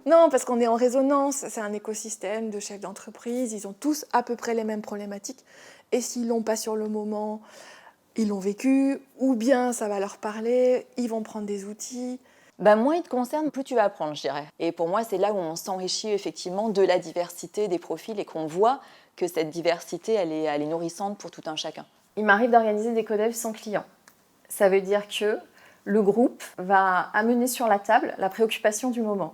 Non, parce qu'on est en résonance, c'est un écosystème de chefs d'entreprise, ils ont tous à peu près les mêmes problématiques. Et s'ils l'ont pas sur le moment, ils l'ont vécu, ou bien ça va leur parler, ils vont prendre des outils. Bah, moins il te concerne, plus tu vas apprendre, je dirais. Et pour moi, c'est là où on s'enrichit effectivement de la diversité des profils et qu'on voit que cette diversité, elle est nourrissante pour tout un chacun. Il m'arrive d'organiser des codevs sans client. Ça veut dire que le groupe va amener sur la table la préoccupation du moment.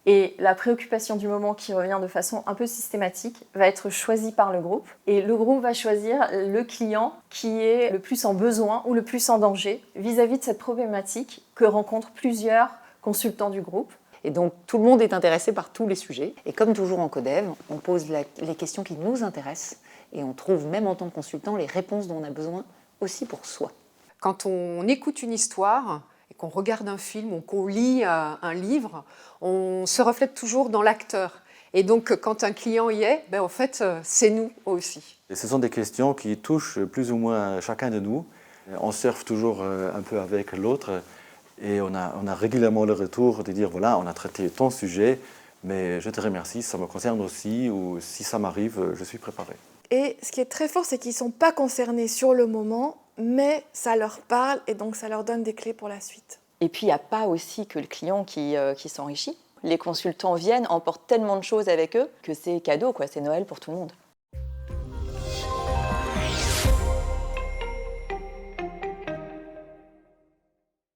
Et la préoccupation du moment qui revient de façon un peu systématique va être choisie par le groupe. Et le groupe va choisir le client qui est le plus en besoin ou le plus en danger vis-à-vis de cette problématique que rencontrent plusieurs consultants du groupe. Et donc, tout le monde est intéressé par tous les sujets. Et comme toujours en Codev, on pose les questions qui nous intéressent et on trouve, même en tant que consultant, les réponses dont on a besoin aussi pour soi. Quand on écoute une histoire et qu'on regarde un film ou qu'on lit un livre, on se reflète toujours dans l'acteur. Et donc, quand un client y est, en fait, c'est nous aussi. Et ce sont des questions qui touchent plus ou moins chacun de nous. On surfe toujours un peu avec l'autre et on a régulièrement le retour de dire voilà, on a traité ton sujet, mais je te remercie, ça me concerne aussi, ou si ça m'arrive, je suis préparé. Et ce qui est très fort, c'est qu'ils ne sont pas concernés sur le moment, mais ça leur parle et donc ça leur donne des clés pour la suite. Et puis, il n'y a pas aussi que le client qui s'enrichit. Les consultants viennent, emportent tellement de choses avec eux que c'est cadeau, quoi. C'est Noël pour tout le monde.